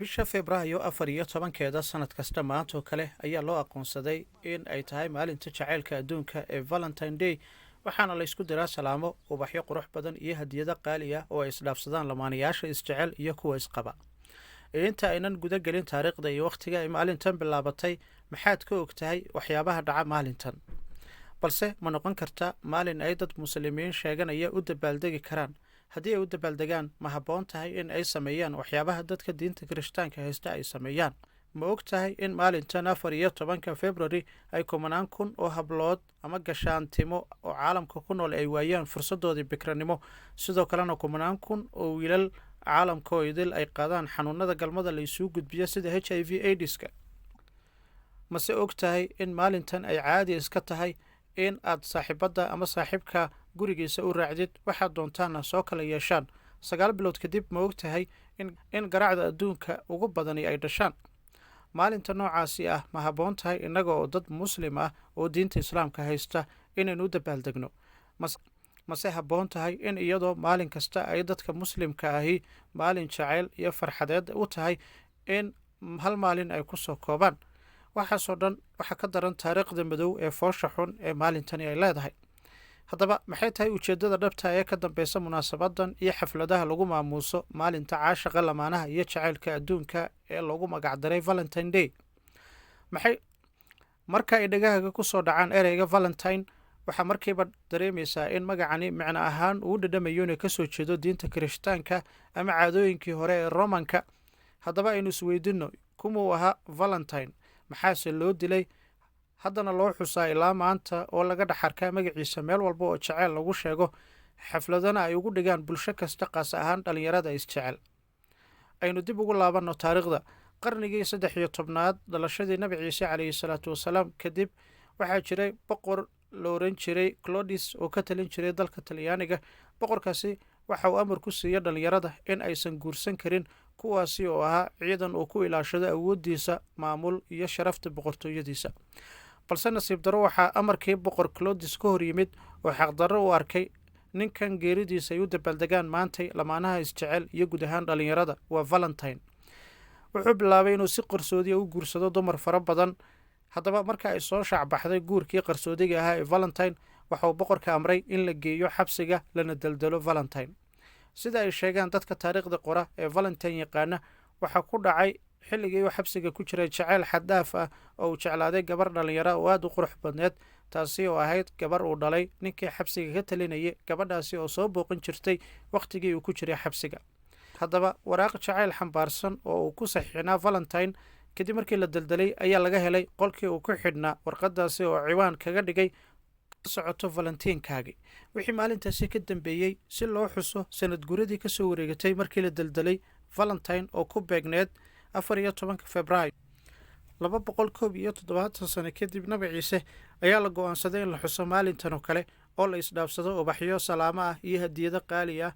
bisha Febraayo 14 sanad kasta maanta oo kale ayaa loo aqoonsaday in ay tahay maalinta jacaylka adduunka ee Valentine Day, waxaana la isku diraa salaamo, ubaxyo qurux badan iyo hadiyado qaali ah oo ay isdhaafsadaan lamaanayaasha isjecel iyo kuwa isqaba. Inta aynan guda gelin taariikhda iyo wakhtiga ay maalintan bilaabatay, maxaad ka ogtahay waxyaabaha dhaca maalintan? Balse ma noqon karta maalin ay dad muslimiin sheeganaya u dabaaldegi karaan? Haddii ay u dabaaldegaan, ma habboon tahay in ay sameeyaan waxyaabaha dadka diinta kirishtaanka haysta ay sameeyaan? Ma og tahay in maalintan 14 February ay 10,000 kun oo hablood ama gashaantimo oo caalamka ku nool ay waayaan fursadoodii bikranimo, sidoo kalena 10,000 kun oo wiilal caalamka oo idil ay qaadaan xanuunada galmada la isugu gudbiya sida HIV/AIDS-ka? mase og tahay in maalintan ay caadi iska tahay in aad saaxiibada ama saaxiibka gurigiisa u raacdid, waxaad doontaana soo kala yeeshaan 9 bilood kadib? ma og tahay in garaacda adduunka ugu badani ay dhashaan? maalinta noocaasi ah ma habboon tahay innaga oo dad muslim ah oo diinta islaamka haysta inaynu u dabaaldegno? mase habboon tahay in iyadoo maalin kasta ay dadka muslimka ahi maalin jacayl iyo farxadeed u tahay in hal maalin ay ku soo koobaan? waxaasoo dhan waxaa ka daran taariikhda madow ee foosha xun ee maalintani ay leedahay. haddaba maxay tahay ujeeddada dhabta ee ka dambeysa munaasabadan iyo xafladaha lagu maamuuso maalinta caashaqa lamaanaha iyo jacaylka adduunka ee loogu magacdaray Valentine Day? marka ay dhagahaga ku soo dhacaan ereyga Valentine, waxaa markiiba dareemaysaa in magacani micno ahaan uu dhadhamayo inay ka soo jeedo diinta kirishtaanka ama caadooyinkii hore ee Romanka. haddaba aynu isweydiinno, kumuu ahaa Valentine? maxaase loo dilay? haddana loo xusaa ilaa maanta oo laga dhex arkaa magaciisa meel walba oo jaceyl lagu sheego, xafladana ay ugu dhigaan bulsho kasta, qaas ahaan dhallinyarada isjecel. aynu dib ugu laabanno taariikhda. qarnigii 13aad dhalashadii nabi ciise calayhi salaatu wasalaam kadib, waxaa jiray boqor la oran jiray Claudius oo ka talin jiray dalka Talyaaniga. boqorkaasi waxa uu amar ku siiyey dhallinyarada in aysan guursan karin, kuwaasi oo ahaa ciidan uu ku ilaashado awooddiisa maamul iyo sharafta boqortooyadiisa. balse nasiib darro waxaa amarkii boqor Claudius ka hor yimid oo xaqdarro u arkay ninkan geeridiisa ay u dabaaldegaan maantay lamaanaha isjecel iyo guud ahaan dhallinyarada. waa Valentine. wuxuu bilaabay inuu si qarsoodiya u guursado dumar fara badan. haddaba marka ay soo shaacbaxday guurkii qarsoodiga ahaa ee Valentine, waxa uu boqorka amray in la geeyo xabsiga lana daldalo Valentine. sida ay sheegaan dadka taariikhda qora ee Valentine yaqaana, waxaa ku dhacay xilligii uu xabsiga ku jiray jacayl xad-dhaaf ah oo uu jeclaaday gabar dhallinyaro oo aad u qurux badneed, taasi oo ahayd gabar uu dhalay ninkii xabsiga ka talinayay, gabadhaasi oo soo booqan jirtay wakhtigii uu ku jiray xabsiga. haddaba waraaq jacayl xambaarsan oo uu ku saxiixnaa Valentine kadib markii la daldalay ayaa laga helay qolkii uu ku xidhnaa warqadaasi oo ciwaan kaga dhigay socoto Valentiinkaagi. wixii maalintaasi ka dambeeyey si loo xuso sanad guradii ka soo wareegatay markii la daldalay Valentine oo ku beegneed 14 Febraayo 271 sano kadib nabi ciise, ayaa la go'aansaday in la xuso maalintan oo kale oo la isdhaafsado ubaxyo salaamo ah iyo hadiyado qaali ah,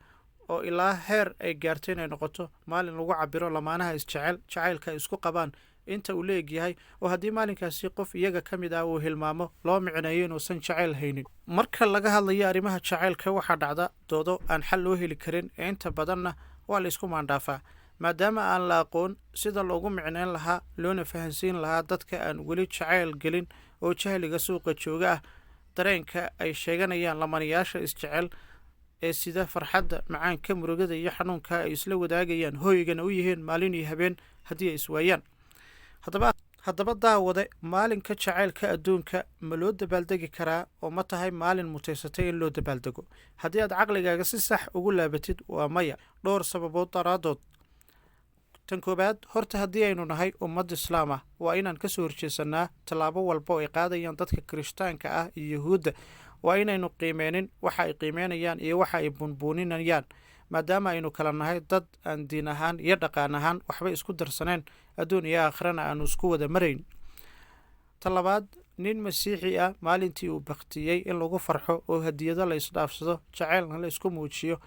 oo ilaa heer ay gaartay inay noqoto maalin lagu cabiro lamaanaha isjecel jacaylka ay isku qabaan inta uu la egyahay, oo haddii maalinkaasi qof iyaga ka mid ah uu hilmaamo, loo micneeyo inuusan jacayl haynin. marka laga hadlayo arrimaha jacaylka, waxaa dhacda doodo aan xal loo heli karin, ee inta badanna waa la isku maandhaafaa, maadaama aan la aqoon sida loogu micneyn lahaa loona fahansiin lahaa dadka aan weli jacayl gelin oo jahliga suuqa jooga ah dareenka ay sheeganayaan lamanayaasha isjecel ee sida farxadda, macaanka, murugada iyo xanuunka ay isla wadaagayaan, hooygana u yihiin maalin iyo habeen haddii ay iswaayaan. haddaba daawade, maalinka jacaylka adduunka ma loo dabaaldegi karaa oo ma tahay maalin mutaysatay in loo dabaaldego? haddii aad caqligaaga si sax ugu laabatid, waa maya, dhowr sababood daraadood. tan koowaad, horta haddii aynu nahay ummad islaam ah, waa inaan ka soo horjeesanaa tallaabo walba oo ay qaadayaan dadka kirishtaanka ah iyo yuhuudda. waa inaynu qiimeenin waxa ay qiimeynayaan iyo waxa ay bunbuuninayaan, maadaama aynu kala nahay dad aan diin ahaan iyo dhaqaan ahaan waxba isku darsaneen, adduun iyo aakhirana aanu isku wada marayn. ta labaad, nin masiixi ah maalintii uu baktiyey in lagu farxo oo hadiyado la isdhaafsado, jacaylna la isku muujiyo,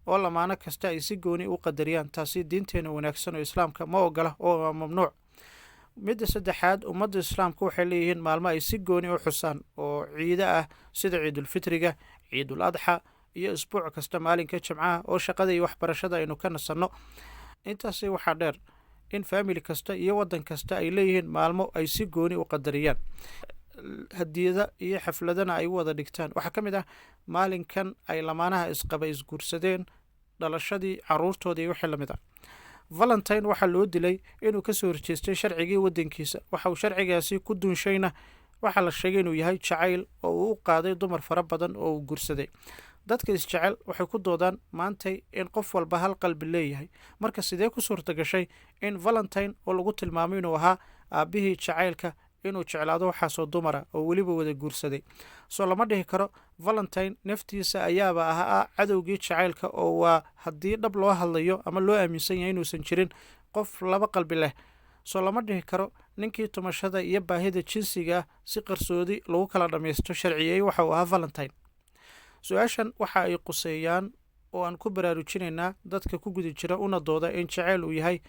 oo lamaano kasta ay si gooni u qadariyaan, taasi diinteena wanaagsan oo islaamka ma ogola oo waa mamnuuc. midda saddexaad, ummadda islaamka waxay leeyihiin maalmo ay si gooni u xusaan oo ciido ah, sida ciidulfitriga, ciidul adxa iyo isbuuc kasta maalinka jimcaha oo shaqada iyo waxbarashada aynu ka nasanno. intaasi waxaa dheer in faamili kasta iyo waddan kasta ay leeyihiin maalmo ay si gooni u qadariyaan, hadiyada iyo xafladana ay u wada dhigtaan. waxaa ka mid ah maalinkan ay lamaanaha isqaba isguursadeen, dhalashadii caruurtooda iyo wixii lamid ah. valentine waxaa loo dilay inuu kasoo horjeestay sharcigii waddankiisa. waxa uu sharcigaasi ku duunshayna waxaa la sheegay inuu yahay jacayl oo uu u qaaday dumar fara badan oo uu guursaday. dadka isjecel waxay ku doodaan maantay in qof walba hal qalbi leeyahay. marka sidee ku suurta gashay in valentine oo lagu tilmaamay inuu ahaa aabbihii jacaylka inuu jeclaado waxaasoo dumara oo weliba wada guursaday? soo lama dhihi karo valentine naftiisa ayaaba ahaa cadowgii jacaylka, oo waa haddii dhab loo hadlayo ama loo aaminsan yahay inuusan jirin qof laba qalbi leh. soo lama dhihi karo ninkii tumashada iyo baahida jinsiga si qarsoodi lagu kala dhammaysto sharciyey waxa uu ahaa valentine. su-aashan waxa ay quseeyaan oo aan ku baraarujinaynaa dadka ku guda jira una dooda in jacayl uu yahay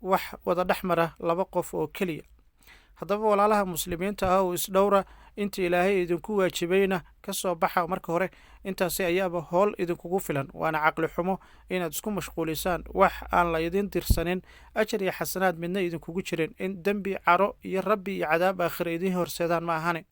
wax wada dhex mara laba qof oo keliya. haddaba walaalaha muslimiinta ah oo isdhowra, inta ilaahay idinku waajibayna ka soo baxa marka hore. intaasi ayaaba howl idinkugu filan. waana caqli xumo inaad isku mashquulisaan wax aan la idin dirsanin, ajar iyo xasanaad midna idinkugu jirin, in dembi, caro iyo rabbi iyo cadaab aakhira idiin horseedaan ma ahane.